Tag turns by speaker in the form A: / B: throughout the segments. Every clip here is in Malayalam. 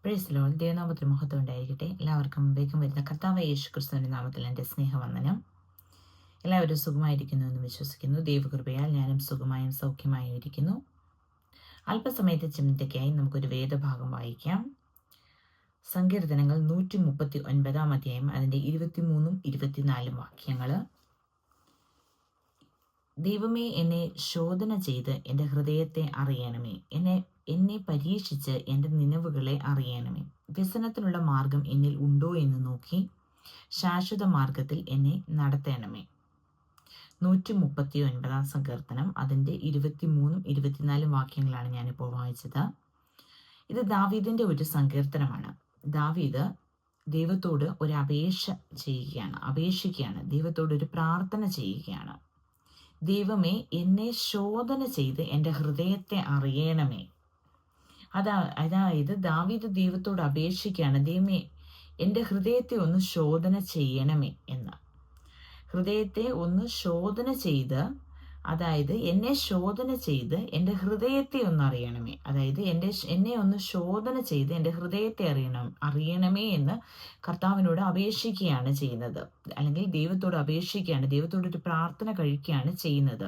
A: Praise Lord. ദൈവനാമത്തിന് മഹത്വം ഉണ്ടായിരിക്കട്ടെ. എല്ലാവർക്കും വേഗം വരുന്ന കർത്താവ് യേശു ക്രിസ്തുവിന്റെ നാമത്തിൽ എൻ്റെ സ്നേഹവന്ദനം. എല്ലാവരും സുഖമായിരിക്കുന്നു എന്ന് വിശ്വസിക്കുന്നു. ദൈവകൃപയാൽ ഞാനും സുഖമായും സൗഖ്യമായും ഇരിക്കുന്നു. അല്പസമയത്തെ ചിന്തയ്ക്കായി നമുക്കൊരു വേദഭാഗം വായിക്കാം. സങ്കീർത്തനങ്ങൾ 139 അധ്യായം, അതിൻ്റെ 23 24 വാക്യങ്ങൾ. ദൈവമേ, എന്നെ ശോധന ചെയ്ത് എൻ്റെ ഹൃദയത്തെ അറിയണമേ. എന്നെ പരീക്ഷിച്ച് എൻ്റെ നിലവുകളെ അറിയണമേ. വ്യസനത്തിനുള്ള മാർഗം എന്നിൽ ഉണ്ടോ എന്ന് നോക്കി ശാശ്വത മാർഗത്തിൽ എന്നെ നടത്തണമേ. 139 സങ്കീർത്തനം, അതിൻ്റെ 23 24 വാക്യങ്ങളാണ് ഞാനിപ്പോൾ വായിച്ചത്. ഇത് ദാവീദിൻ്റെ ഒരു സങ്കീർത്തനമാണ്. ദാവീദ് ദൈവത്തോട് ഒരു അപേക്ഷിക്കുകയാണ്, ദൈവത്തോട് ഒരു പ്രാർത്ഥന ചെയ്യുകയാണ്. ദൈവമേ, എന്നെ ശോധന ചെയ്ത് എൻ്റെ ഹൃദയത്തെ അറിയണമേ. അതായത് ദാവീദ് ദൈവത്തോട് അപേക്ഷിക്കുകയാണ്, ദൈവമേ, എൻ്റെ ഹൃദയത്തെ ഒന്ന് ശോധന ചെയ്യണമേ എന്ന്. ഹൃദയത്തെ ഒന്ന് ശോധന ചെയ്ത്, അതായത് എന്നെ ശോധന ചെയ്ത് എൻ്റെ ഹൃദയത്തെ ഒന്ന് അറിയണമേ. അതായത് എന്നെ ഒന്ന് ശോധന ചെയ്ത് എൻ്റെ ഹൃദയത്തെ അറിയണമേ എന്ന് കർത്താവിനോട് അപേക്ഷിക്കുകയാണ് ചെയ്യുന്നത്, അല്ലെങ്കിൽ ദൈവത്തോട് അപേക്ഷിക്കുകയാണ്, ദൈവത്തോടൊരു പ്രാർത്ഥന കഴിക്കുകയാണ് ചെയ്യുന്നത്.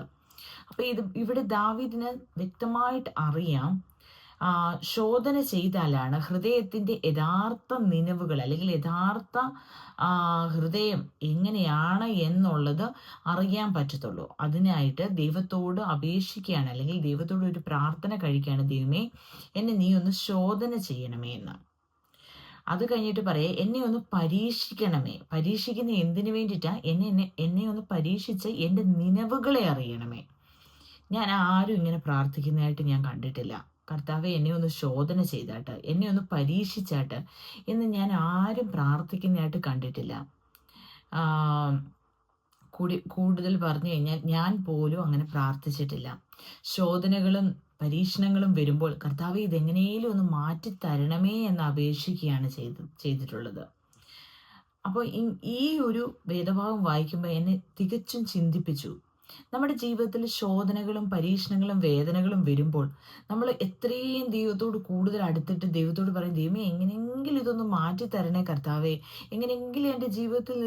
A: അപ്പോൾ ഇവിടെ ദാവീദിന് വ്യക്തമായിട്ട് അറിയാം, ശോധന ചെയ്താലാണ് ഹൃദയത്തിൻ്റെ യഥാർത്ഥ നിലവുകൾ, അല്ലെങ്കിൽ യഥാർത്ഥ ഹൃദയം എങ്ങനെയാണ് എന്നുള്ളത് അറിയാൻ പറ്റത്തുള്ളൂ. അതിനായിട്ട് ദൈവത്തോട് അപേക്ഷിക്കുകയാണ്, അല്ലെങ്കിൽ ദൈവത്തോട് ഒരു പ്രാർത്ഥന കഴിക്കുകയാണ്, ദൈവമേ, എന്നെ നീ ഒന്ന് ശോധന ചെയ്യണമേ എന്ന്. അത് കഴിഞ്ഞിട്ട് എന്നെ ഒന്ന് പരീക്ഷിക്കണമേ. പരീക്ഷിക്കുന്ന എന്തിനു വേണ്ടിയിട്ടാ? എന്നെ ഒന്ന് പരീക്ഷിച്ച് എൻ്റെ നിലവുകളെ അറിയണമേ. ഞാൻ ആരും ഇങ്ങനെ പ്രാർത്ഥിക്കുന്നതായിട്ട് ഞാൻ കണ്ടിട്ടില്ല. കർത്താവെ, എന്നെ ഒന്ന് ശോധന ചെയ്താട്ട്, എന്നെ ഒന്ന് പരീക്ഷിച്ചാട്ട് എന്ന് ഞാൻ ആരും പ്രാർത്ഥിക്കുന്നതായിട്ട് കണ്ടിട്ടില്ല. കൂടുതൽ പറഞ്ഞു കഴിഞ്ഞാൽ ഞാൻ പോലും അങ്ങനെ പ്രാർത്ഥിച്ചിട്ടില്ല. ശോധനകളും പരീക്ഷണങ്ങളും വരുമ്പോൾ കർത്താവെ, ഇതെങ്ങനെയും ഒന്ന് മാറ്റി തരണമേ എന്ന് അപേക്ഷിക്കുകയാണ് ചെയ്തിട്ടുള്ളത്. അപ്പോൾ ഈ ഒരു വേദഭാഗം വായിക്കുമ്പോൾ എന്നെ തികച്ചും ചിന്തിപ്പിച്ചു. നമ്മുടെ ജീവിതത്തിൽ ശോധനകളും പരീക്ഷണങ്ങളും വേദനകളും വരുമ്പോൾ നമ്മൾ എത്രയും ദൈവത്തോട് കൂടുതൽ അടുത്തിട്ട് ദൈവത്തോട് പറയും, ദൈവമേ, എങ്ങനെയെങ്കിലും ഇതൊന്ന് മാറ്റി തരണേ കർത്താവേ, എങ്ങനെയെങ്കിലും എൻ്റെ ജീവിതത്തിൽ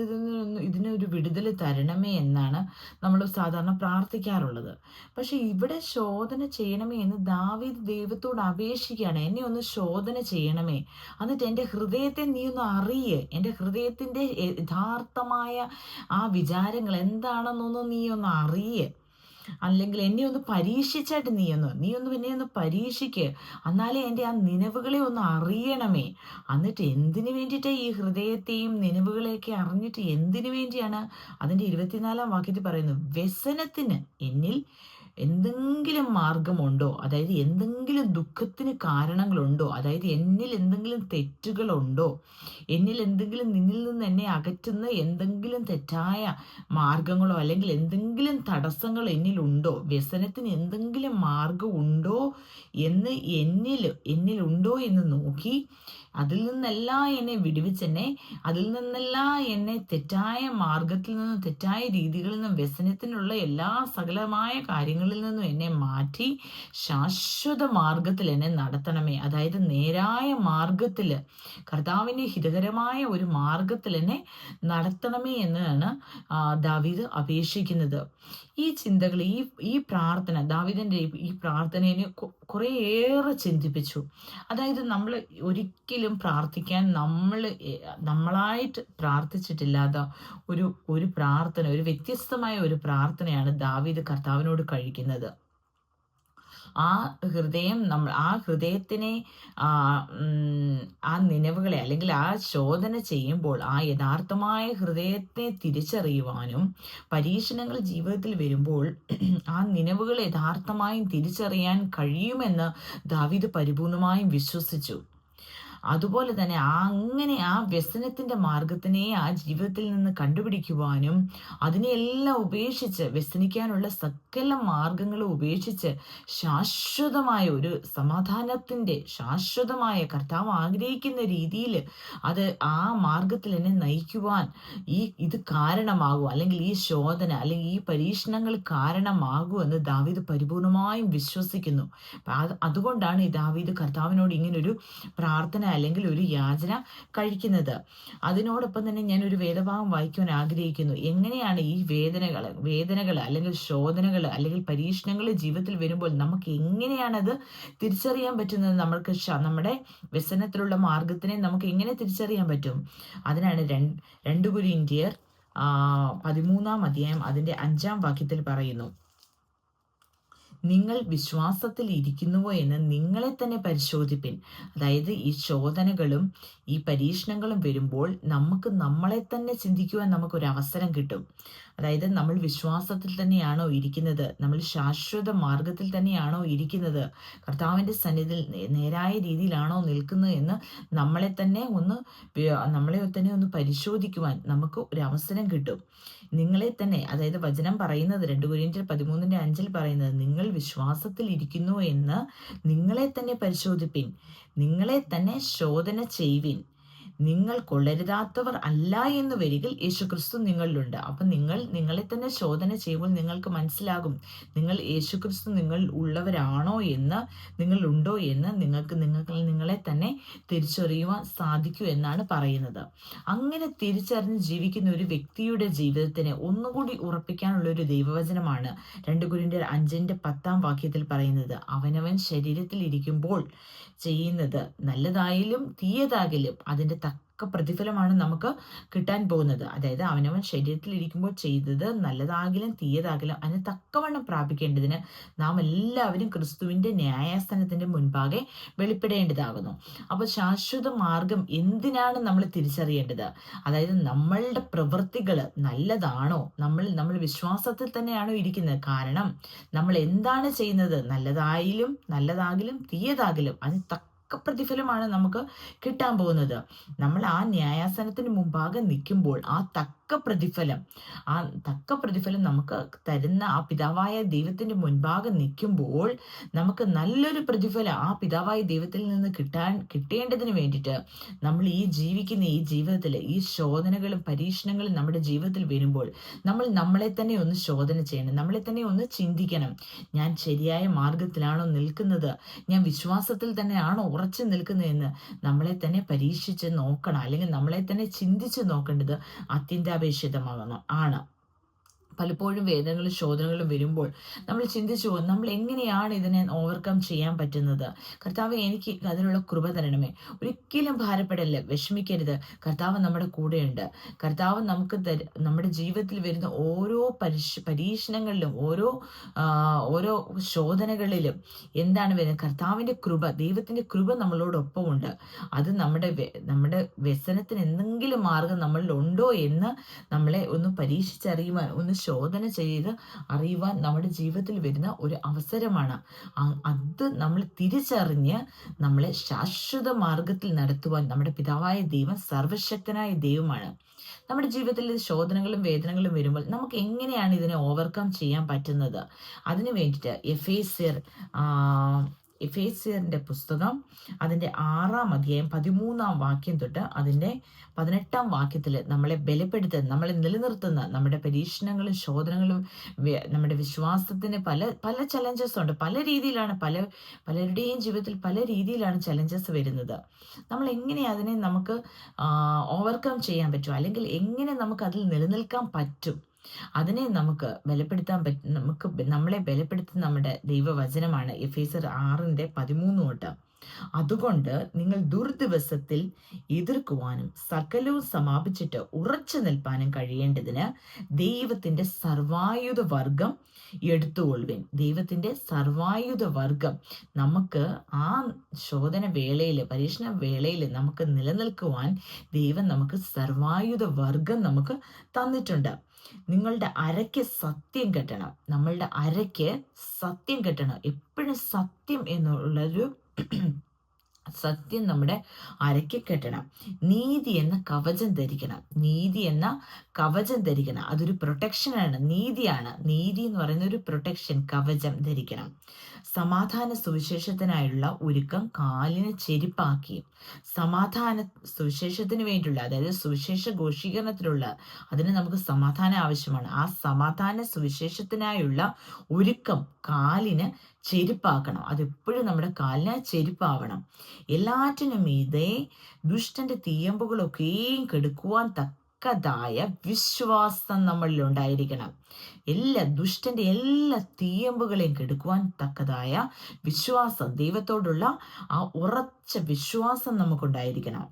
A: ഇതിനൊരു വിടുതൽ തരണമേ എന്നാണ് നമ്മൾ സാധാരണ പ്രാർത്ഥിക്കാറുള്ളത്. പക്ഷെ ഇവിടെ ശോധന ചെയ്യണമേ എന്ന് ദാവീദ് ദൈവത്തോട് അപേക്ഷിക്കുകയാണ്. എന്നെ ഒന്ന് ശോധന ചെയ്യണമേ, എന്നിട്ട് എൻ്റെ ഹൃദയത്തെ നീ ഒന്ന് അറിയേ, എൻ്റെ ഹൃദയത്തിൻ്റെ യഥാർത്ഥമായ ആ വിചാരങ്ങൾ എന്താണെന്നൊന്ന് നീ ഒന്ന് അറിയേ, അല്ലെങ്കിൽ എന്നെ ഒന്ന് പരീക്ഷിച്ചായിട്ട് നീ ഒന്ന് പിന്നെ ഒന്ന് പരീക്ഷിക്ക്, എന്നാലേ എൻ്റെ ആ നിലവുകളെ ഒന്ന് അറിയണമേ. എന്നിട്ട് എന്തിനു വേണ്ടിയിട്ടാണ് ഈ ഹൃദയത്തെയും നിലവുകളെയൊക്കെ അറിഞ്ഞിട്ട് എന്തിനു വേണ്ടിയാണ്? അതിൻ്റെ 24 വാക്യത്തിൽ പറയുന്നു, വ്യസനത്തിന് എന്നിൽ എന്തെങ്കിലും മാർഗമുണ്ടോ, അതായത് എന്തെങ്കിലും ദുഃഖത്തിന് കാരണങ്ങളുണ്ടോ, അതായത് എന്നിൽ എന്തെങ്കിലും തെറ്റുകളുണ്ടോ, എന്നിൽ എന്തെങ്കിലും നിന്നിൽ നിന്ന് എന്നെ അകറ്റുന്ന എന്തെങ്കിലും തെറ്റായ മാർഗങ്ങളോ അല്ലെങ്കിൽ എന്തെങ്കിലും തടസ്സങ്ങൾ എന്നിലുണ്ടോ, വ്യസനത്തിന് എന്തെങ്കിലും മാർഗം ഉണ്ടോ എന്ന് എന്നിലുണ്ടോ എന്ന് നോക്കി അതിൽ നിന്നെല്ലാം എന്നെ വിടുവിച്ചെന്നെ, അതിൽ നിന്നെല്ലാം എന്നെ തെറ്റായ മാർഗത്തിൽ നിന്നും തെറ്റായ രീതികളിൽ നിന്നും വ്യസനത്തിനുള്ള എല്ലാ സകലമായ കാര്യങ്ങളിൽ നിന്നും എന്നെ മാറ്റി ശാശ്വത മാർഗത്തിൽ എന്നെ നടത്തണമേ. അതായത് നേരായ മാർഗത്തിൽ, കർത്താവിൻ്റെ ഹിതകരമായ ഒരു മാർഗത്തിൽ എന്നെ നടത്തണമേ എന്നാണ് ദാവീദ് അപേക്ഷിക്കുന്നത്. ഈ ചിന്തകൾ, ഈ പ്രാർത്ഥന, ദാവീദിൻ്റെ ഈ പ്രാർത്ഥനയെ കുറേയേറെ ചിന്തിപ്പിച്ചു. അതായത് നമ്മൾ ഒരിക്കലും പ്രാർത്ഥിക്കാൻ നമ്മളായിട്ട് പ്രാർത്ഥിച്ചിട്ടില്ലാത്ത ഒരു പ്രാർത്ഥന, ഒരു വ്യത്യസ്തമായ ഒരു പ്രാർത്ഥനയാണ് ദാവീദ് കർത്താവിനോട് കഴിക്കുന്നത്. ആ ഹൃദയത്തിനെ ആ നിലവുകളെ, അല്ലെങ്കിൽ ആ ശോധന ചെയ്യുമ്പോൾ ആ യഥാർത്ഥമായ ഹൃദയത്തെ തിരിച്ചറിയുവാനും, പരീക്ഷണങ്ങൾ ജീവിതത്തിൽ വരുമ്പോൾ ആ നിലവുകൾ യഥാർത്ഥമായും തിരിച്ചറിയാൻ കഴിയുമെന്ന് ദാവീദ് പരിപൂർണമായും വിശ്വസിച്ചു. അതുപോലെ തന്നെ അങ്ങനെ ആ വ്യസനത്തിൻ്റെ മാർഗത്തിനെ ആ ജീവിതത്തിൽ നിന്ന് കണ്ടുപിടിക്കുവാനും, അതിനെയെല്ലാം ഉപേക്ഷിച്ച്, വ്യസനിക്കാനുള്ള സകല മാർഗങ്ങളും ഉപേക്ഷിച്ച് ശാശ്വതമായ ഒരു സമാധാനത്തിൻ്റെ, ശാശ്വതമായ കർത്താവ് ആഗ്രഹിക്കുന്ന രീതിയിൽ അത് ആ മാർഗത്തിൽ എന്നെ നയിക്കുവാൻ ഇത് കാരണമാകും, അല്ലെങ്കിൽ ഈ ശോധന അല്ലെങ്കിൽ ഈ പരീക്ഷണങ്ങൾ കാരണമാകും എന്ന് ദാവീദ് പരിപൂർണമായും വിശ്വസിക്കുന്നു. അതുകൊണ്ടാണ് ഈ ദാവീദ് കർത്താവിനോട് ഇങ്ങനൊരു പ്രാർത്ഥന അല്ലെങ്കിൽ ഒരു യാചന കഴിക്കുന്നത്. അതിനോടൊപ്പം തന്നെ ഞാൻ ഒരു വേദഭാഗം വായിക്കുവാൻ ആഗ്രഹിക്കുന്നു. എങ്ങനെയാണ് ഈ വേദനകൾ അല്ലെങ്കിൽ ശോധനകൾ അല്ലെങ്കിൽ പരീക്ഷണങ്ങൾ ജീവിതത്തിൽ വരുമ്പോൾ നമുക്ക് എങ്ങനെയാണത് തിരിച്ചറിയാൻ പറ്റുന്നത്? നമ്മൾക്ക് നമ്മുടെ വ്യസനത്തിലുള്ള മാർഗത്തിനെ നമുക്ക് എങ്ങനെ തിരിച്ചറിയാൻ പറ്റും? അതിനാണ് 2 കൊരിന്ത്യർ 13-ാം അധ്യായം അതിന്റെ 5-ാം വാക്യത്തിൽ പറയുന്നു, നിങ്ങൾ വിശ്വാസത്തിൽ ഇരിക്കുന്നുവോ എന്ന് നിങ്ങളെ തന്നെ പരിശോധിപ്പിൻ. അതായത് ഈ ശോധനകളും ഈ പരീക്ഷണങ്ങളും വരുമ്പോൾ നമുക്ക് നമ്മളെ തന്നെ ചിന്തിക്കുവാൻ നമുക്കൊരു അവസരം കിട്ടും. അതായത് നമ്മൾ വിശ്വാസത്തിൽ തന്നെയാണോ ഇരിക്കുന്നത്? നമ്മൾ ശാശ്വത മാർഗത്തിൽ തന്നെയാണോ ഇരിക്കുന്നത്? കർത്താവിൻ്റെ സന്നിധിയിൽ നേരായ രീതിയിലാണോ നിൽക്കുന്നത് എന്ന് നമ്മളെ തന്നെ ഒന്ന് പരിശോധിക്കുവാൻ നമുക്ക് ഒരു അവസരം കിട്ടും. നിങ്ങളെ തന്നെ, അതായത് വചനം പറയുന്നത് 2 കൊരിന്ത്യർ 13:5 പറയുന്നത്, നിങ്ങൾ വിശ്വാസത്തിൽ ഇരിക്കുന്നു എന്ന് നിങ്ങളെ തന്നെ പരിശോധിപ്പിൻ, നിങ്ങളെ തന്നെ ശോധന ചെയ്യുവിൻ, നിങ്ങൾ കൊള്ളരുതാത്തവർ അല്ല എന്ന് വരികിൽ യേശുക്രിസ്തു നിങ്ങളിലുണ്ട്. അപ്പം നിങ്ങളെ തന്നെ ശോധന ചെയ്യുമ്പോൾ നിങ്ങൾക്ക് മനസ്സിലാകും നിങ്ങൾ യേശുക്രിസ്തു നിങ്ങൾ ഉള്ളവരാണോ എന്ന്, നിങ്ങളുണ്ടോ എന്ന് നിങ്ങളെ തന്നെ തിരിച്ചറിയുവാൻ സാധിക്കൂ എന്നാണ് പറയുന്നത്. അങ്ങനെ തിരിച്ചറിഞ്ഞ് ജീവിക്കുന്ന ഒരു വ്യക്തിയുടെ ജീവിതത്തിനെ ഒന്നുകൂടി ഉറപ്പിക്കാനുള്ള ഒരു ദൈവവചനമാണ് 2 കൊരിന്ത്യർ 5:10 വാക്യത്തിൽ പറയുന്നത്. അവനവൻ ശരീരത്തിൽ ഇരിക്കുമ്പോൾ ചെയ്യുന്നത് നല്ലതായാലും തീയതാകലും അതിൻ്റെ തക്ക പ്രതിഫലമാണ് നമുക്ക് കിട്ടാൻ പോകുന്നത്. അതായത് അവനവൻ ശരീരത്തിൽ ഇരിക്കുമ്പോൾ ചെയ്തത് നല്ലതാകിലും തീയതാകിലും അതിന് തക്കവണ്ണം പ്രാപിക്കേണ്ടതിന് നാം എല്ലാവരും ക്രിസ്തുവിൻ്റെ ന്യായാസനത്തിൻ്റെ മുൻപാകെ വെളിപ്പെടേണ്ടതാകുന്നു. അപ്പോൾ ശാശ്വത മാർഗം എന്തിനാണ് നമ്മൾ തിരിച്ചറിയേണ്ടത്? അതായത് നമ്മളുടെ പ്രവൃത്തികൾ നല്ലതാണോ? നമ്മൾ വിശ്വാസത്തിൽ തന്നെയാണോ ഇരിക്കുന്നത്? കാരണം നമ്മൾ എന്താണ് ചെയ്യുന്നത്, നല്ലതാകിലും തീയതാകിലും അതിന് തക്ക പ്രതിഫലമാണ് നമുക്ക് കിട്ടാൻ പോകുന്നത്. നമ്മൾ ആ ന്യായാസനത്തിന് മുമ്പാകെ നിൽക്കുമ്പോൾ ആ തക്ക പ്രതിഫലം നമുക്ക് തരുന്ന ആ പിതാവായ ദൈവത്തിന്റെ മുൻപാകെ നിൽക്കുമ്പോൾ നമുക്ക് നല്ലൊരു പ്രതിഫലം ആ പിതാവായ ദൈവത്തിൽ നിന്ന് കിട്ടേണ്ടതിന് വേണ്ടിയിട്ട് നമ്മൾ ഈ ജീവിതത്തിൽ ഈ ശോധനകളും പരീക്ഷണങ്ങളും നമ്മുടെ ജീവിതത്തിൽ വരുമ്പോൾ നമ്മൾ നമ്മളെ തന്നെ ഒന്ന് ശോധന ചെയ്യണം, നമ്മളെ തന്നെ ഒന്ന് ചിന്തിക്കണം. ഞാൻ ശരിയായ മാർഗത്തിലാണോ നിൽക്കുന്നത്? ഞാൻ വിശ്വാസത്തിൽ തന്നെയാണോ ഉറച്ചു നിൽക്കുന്നതെന്ന് നമ്മളെ തന്നെ പരീക്ഷിച്ച് നോക്കണം, അല്ലെങ്കിൽ നമ്മളെ തന്നെ ചിന്തിച്ച് നോക്കേണ്ടത് ആണ്. പലപ്പോഴും വേദനകളും ശോധനകളും വരുമ്പോൾ നമ്മൾ ചിന്തിച്ചു പോകും, നമ്മൾ എങ്ങനെയാണ് ഇതിനെ ഓവർകം ചെയ്യാൻ പറ്റുന്നത്? കർത്താവ് എനിക്ക് അതിനുള്ള കൃപ തരണമേ. ഒരിക്കലും ഭാരപ്പെടല്ലേ, വിഷമിക്കരുത്. കർത്താവ് നമ്മുടെ കൂടെയുണ്ട്. കർത്താവ് നമുക്ക് നമ്മുടെ ജീവിതത്തിൽ വരുന്ന ഓരോ പരീക്ഷണങ്ങളിലും ഓരോ ശോധനകളിലും എന്താണ് വരുന്നത്? കർത്താവിൻ്റെ കൃപ, ദൈവത്തിൻ്റെ കൃപ നമ്മളോടൊപ്പമുണ്ട്. അത് നമ്മുടെ വ്യസനത്തിന് എന്തെങ്കിലും മാർഗം നമ്മളിൽ ഉണ്ടോ എന്ന് നമ്മളെ ഒന്ന് പരീക്ഷിച്ചറിയുവാൻ, ഒന്ന് ശോധന ചെയ്ത് അറിയുവാൻ നമ്മുടെ ജീവിതത്തിൽ വരുന്ന ഒരു അവസരമാണ്. അത് നമ്മൾ തിരിച്ചറിഞ്ഞ് നമ്മളെ ശാശ്വത മാർഗത്തിൽ നടത്തുവാൻ നമ്മുടെ പിതാവായ ദൈവം സർവശക്തനായ ദൈവമാണ്. നമ്മുടെ ജീവിതത്തിൽ ശോധനകളും വേദനകളും വരുമ്പോൾ നമുക്ക് എങ്ങനെയാണ് ഇതിനെ ഓവർകം ചെയ്യാൻ പറ്റുന്നത്? അതിനു വേണ്ടിയിട്ട് എഫേസ്യറിന്റെ പുസ്തകം അതിൻ്റെ 6-ാം അധ്യായം 13-ാം വാക്യം തൊട്ട് അതിൻ്റെ 18-ാം വാക്യത്തിൽ നമ്മളെ ബലപ്പെടുത്തുന്ന, നമ്മളെ നിലനിർത്തുന്ന, നമ്മുടെ പരീക്ഷണങ്ങളും ശോധനകളും നമ്മുടെ വിശ്വാസത്തിന് പല ചലഞ്ചസ് ഉണ്ട്. പല രീതിയിലാണ് പലരുടെയും ജീവിതത്തിൽ പല രീതിയിലാണ് ചലഞ്ചസ് വരുന്നത്. നമ്മൾ എങ്ങനെ അതിനെ നമുക്ക് ഓവർകം ചെയ്യാൻ പറ്റും, അല്ലെങ്കിൽ എങ്ങനെ നമുക്ക് അതിൽ നിലനിൽക്കാൻ പറ്റും, അതിനെ നമുക്ക് ബലപ്പെടുത്താൻ നമ്മളെ ബലപ്പെടുത്തുന്ന നമ്മുടെ ദൈവവചനമാണ് എഫേസ്യർ 6:13 തൊട്ട്. അതുകൊണ്ട് നിങ്ങൾ ദുർദിവസത്തിൽ എതിർക്കുവാനും സകലവും സമാപിച്ചിട്ട് ഉറച്ചു നിൽപ്പാനും കഴിയേണ്ടതിന് ദൈവത്തിന്റെ സർവായുധ വർഗം എടുത്തുകൊള്ളുവിൻ. ദൈവത്തിന്റെ സർവായുധ വർഗം നമുക്ക് ആ ശോധന വേളയിൽ, പരീക്ഷണ വേളയിൽ നമുക്ക് നിലനിൽക്കുവാൻ ദൈവം നമുക്ക് സർവായുധ വർഗം നമുക്ക് തന്നിട്ടുണ്ട്. നിങ്ങളുടെ അരയ്ക്ക് സത്യം കെട്ടണം. നമ്മളുടെ അരയ്ക്ക് സത്യം കെട്ടണം. എപ്പോഴും സത്യം എന്നുള്ളൊരു സത്യം നമ്മുടെ അരയ്ക്ക് കെട്ടണം. നീതി എന്ന കവചം ധരിക്കണം. അതൊരു പ്രൊട്ടക്ഷനാണ്, നീതിയാണ്. നീതി എന്ന് പറയുന്ന ഒരു പ്രൊട്ടക്ഷൻ, കവചം ധരിക്കണം. സമാധാന സുവിശേഷത്തിനായുള്ള ഒരുക്കം കാലിന് ചെരുപ്പാക്കി. സമാധാന സുവിശേഷത്തിന് വേണ്ടിയുള്ള, അതായത് സുവിശേഷ ഘോഷീകരണത്തിലുള്ള, അതിന് നമുക്ക് സമാധാനം ആവശ്യമാണ്. ആ സമാധാന സുവിശേഷത്തിനായുള്ള ഒരുക്കം കാലിന് ചെരുപ്പാക്കണം. അതെപ്പോഴും നമ്മുടെ കാലിന് ചെരുപ്പാവണം. എല്ലാറ്റിനും മീതെ ദുഷ്ടന്റെ തീയമ്പുകളൊക്കെയും കെടുക്കുവാൻ തക്കതായ വിശ്വാസം നമ്മളിൽ ഉണ്ടായിരിക്കണം. ദുഷ്ടന്റെ എല്ലാ തീയമ്പുകളെയും കെടുക്കുവാൻ തക്കതായ വിശ്വാസം, ദൈവത്തോടുള്ള ആ ഉറച്ച വിശ്വാസം നമുക്കുണ്ടായിരിക്കണം.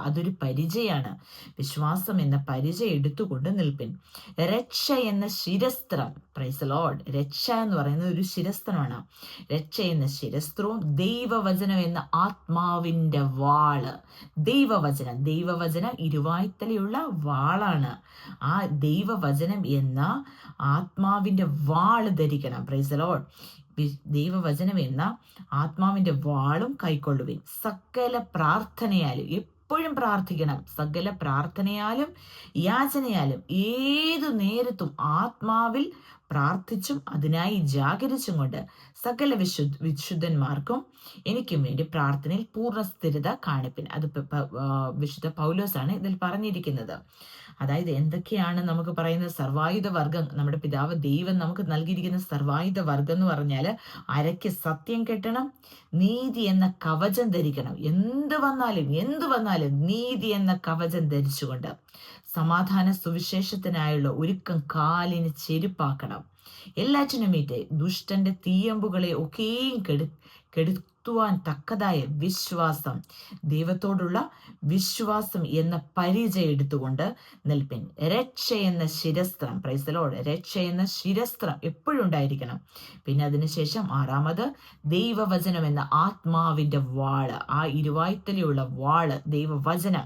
A: അതൊരു പരിചയാണ്. വിശ്വാസം എന്ന പരിച എടുത്തുകൊണ്ട് നിൽപ്പിൻ. രക്ഷ എന്ന ശിരസ്ത്രം, പ്രൈസ് ലോർഡ്. രക്ഷ എന്ന് പറയുന്നത് ഒരു ശിരസ്ത്രമാണ്. രക്ഷ എന്ന ശിരസ്ത്രവും ദൈവവചനം എന്ന ആത്മാവിന്റെ വാള്. ദൈവവചനം ഇരുവായ്ത്തലയുള്ള വാളാണ്. ആ ദൈവവചനം എന്ന ആത്മാവിന്റെ വാള് ധരിക്കണം. Praise Lord. ദൈവവചനം എന്ന ആത്മാവിന്റെ വാളും കൈക്കൊള്ളുവിൻ. സകല പ്രാർത്ഥനയാലും, എപ്പോഴും പ്രാർത്ഥിക്കണം. സകല പ്രാർത്ഥനയാലും യാചനയാലും ഏതു നേരത്തും ആത്മാവിൽ പ്രാർത്ഥിച്ചും അതിനായി ജാഗരിച്ചും കൊണ്ട് സകല വിശുദ്ധന്മാർക്കും എനിക്കും വേണ്ടി പ്രാർത്ഥനയിൽ പൂർണ്ണ സ്ഥിരത കാണിപ്പിൻ. അത് വിശുദ്ധ പൗലോസാണ് ഇതിൽ പറഞ്ഞിരിക്കുന്നത്. അതായത് എന്തൊക്കെയാണ് നമുക്ക് പറയുന്നത്? സർവായുധ വർഗം, നമ്മുടെ പിതാവ് ദൈവം നമുക്ക് നൽകിയിരിക്കുന്ന സർവായുധ വർഗം എന്ന് പറഞ്ഞാൽ അരയ്ക്ക് സത്യം കെട്ടണം, നീതി എന്ന കവചം ധരിക്കണം. എന്ത് വന്നാലും നീതി എന്ന കവചം ധരിച്ചുകൊണ്ട് സമാധാന സുവിശേഷത്തിനായുള്ള ഒരുക്കം കാലിന് ചെരുപ്പാക്കണം. എല്ലാറ്റിനും മീതെ ദുഷ്ടന്റെ തീയമ്പുകളെ ഒക്കെയും കെടുത്തുവാൻ തക്കതായ വിശ്വാസം, ദൈവത്തോടുള്ള വിശ്വാസം എന്ന പരിചയം എടുത്തുകൊണ്ട് നിൽപ്പിൻ. രക്ഷ എന്ന ശിരസ്ത്രം, പ്രൈസ് ദി ലോർഡ്. രക്ഷ എന്ന ശിരസ്ത്രം എപ്പോഴും ഉണ്ടായിരിക്കണം. പിന്നെ അതിനുശേഷം 6 ദൈവവചനം എന്ന ആത്മാവിന്റെ വാള്. ആ ഇരുവായ്ത്തലയുള്ള വാള്, ദൈവവചനം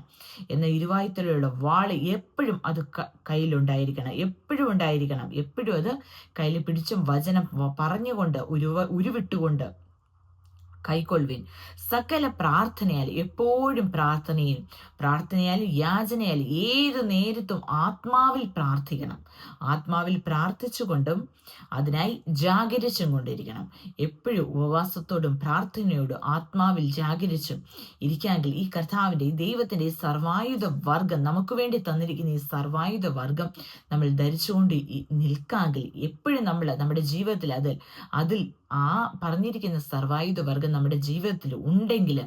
A: എന്ന ഇരുവായ്ത്തലയുള്ള വാള് എപ്പോഴും അത് കയ്യിലുണ്ടായിരിക്കണം. എപ്പോഴും അത് കയ്യിൽ പിടിച്ചും വചനം പറഞ്ഞുകൊണ്ട് ഉരുവിട്ടുകൊണ്ട് കൈക്കൊള്ളുവിൻ. സകല പ്രാർത്ഥനയാലും, എപ്പോഴും പ്രാർത്ഥനയാലും യാചനയാലും ഏതു നേരത്തും ആത്മാവിൽ പ്രാർത്ഥിക്കണം. ആത്മാവിൽ പ്രാർത്ഥിച്ചുകൊണ്ടും അതിനായി ജാഗരിച്ചും കൊണ്ടിരിക്കണം. എപ്പോഴും ഉപവാസത്തോടും പ്രാർത്ഥനയോടും ആത്മാവിൽ ജാഗരിച്ചും ഇരിക്കാമെങ്കിൽ ഈ കർത്താവിന്റെ, ഈ ദൈവത്തിന്റെ ഈ സർവായുധ വർഗം, നമുക്ക് വേണ്ടി തന്നിരിക്കുന്ന ഈ സർവായുധ വർഗം നമ്മൾ ധരിച്ചുകൊണ്ട് നിൽക്കാമെങ്കിൽ എപ്പോഴും നമ്മുടെ ജീവിതത്തിൽ അതിൽ ആ പറഞ്ഞിരിക്കുന്ന സർവായുധ വർഗം നമ്മുടെ ജീവിതത്തിൽ ഉണ്ടെങ്കിൽ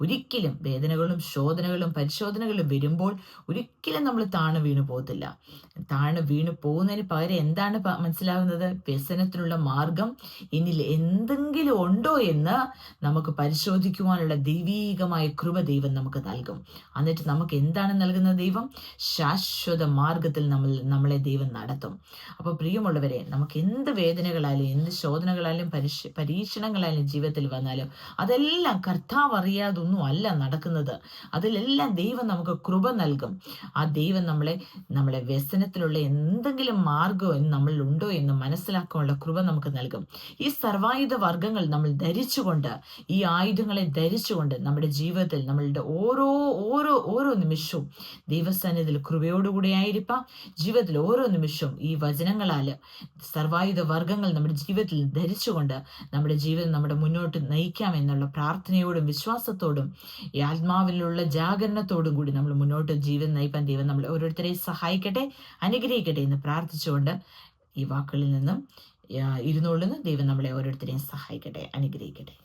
A: ഒരിക്കലും വേദനകളും ശോധനകളും പരിശോധനകളും വരുമ്പോൾ ഒരിക്കലും നമ്മൾ താണു വീണു പോകത്തില്ല. താണു വീണു പോകുന്നതിന് പകരം എന്താണ് മനസ്സിലാകുന്നത്? വ്യസനത്തിനുള്ള മാർഗം എന്നിൽ എന്തെങ്കിലും ഉണ്ടോ എന്ന് നമുക്ക് പരിശോധിക്കുവാനുള്ള ദൈവീകമായ കൃപ ദൈവം നമുക്ക് നൽകും. എന്നിട്ട് നമുക്ക് എന്താണ് നൽകുന്നത്? ദൈവം ശാശ്വത മാർഗത്തിൽ നമ്മളെ ദൈവം നടത്തും. അപ്പോൾ പ്രിയമുള്ളവരെ, നമുക്ക് എന്ത് വേദനകളായാലും എന്ത് ശോധനകളായാലും പരീക്ഷണങ്ങളായാലും ജീവിതത്തിൽ വന്നാലും അതെല്ലാം കർത്താവ് അറിയാതൊന്നും അല്ല നടക്കുന്നത്. അതിലെല്ലാം ദൈവം നമുക്ക് കൃപ നൽകും. ആ ദൈവം നമ്മളെ വ്യസനത്തിലുള്ള എന്തെങ്കിലും മാർഗം നമ്മളിൽ ഉണ്ടോ എന്ന് മനസ്സിലാക്കാനുള്ള കൃപ നമുക്ക് നൽകും. ഈ സർവായുധ വർഗങ്ങൾ നമ്മൾ ധരിച്ചുകൊണ്ട്, ഈ ആയുധങ്ങളെ ധരിച്ചുകൊണ്ട് നമ്മുടെ ജീവിതത്തിൽ നമ്മളുടെ ഓരോ നിമിഷവും ദൈവസന്നിധിയിൽ കൃപയോടുകൂടി ആയിരിക്കാം. ജീവിതത്തിൽ ഓരോ നിമിഷവും ഈ വചനങ്ങളാൽ സർവായുധ വർഗങ്ങൾ നമ്മുടെ ജീവിതത്തിൽ ധരിച്ചുകൊണ്ട് നമ്മുടെ ജീവിതം നമ്മുടെ മുന്നോട്ട് നയിക്കാം എന്നുള്ള പ്രാർത്ഥനയോടും വിശ്വാസത്തോടും ഈ ആത്മാവിലുള്ള ജാഗരണത്തോടും കൂടി നമ്മൾ മുന്നോട്ട് ജീവിതം നയിപ്പാൻ ദൈവം നമ്മളെ ഓരോരുത്തരെയും സഹായിക്കട്ടെ, അനുഗ്രഹിക്കട്ടെ എന്ന് പ്രാർത്ഥിച്ചുകൊണ്ട് ഈ വാക്കുകളിൽ നിന്നും ഇരുന്നോളുന്ന ദൈവം നമ്മളെ ഓരോരുത്തരെയും സഹായിക്കട്ടെ, അനുഗ്രഹിക്കട്ടെ.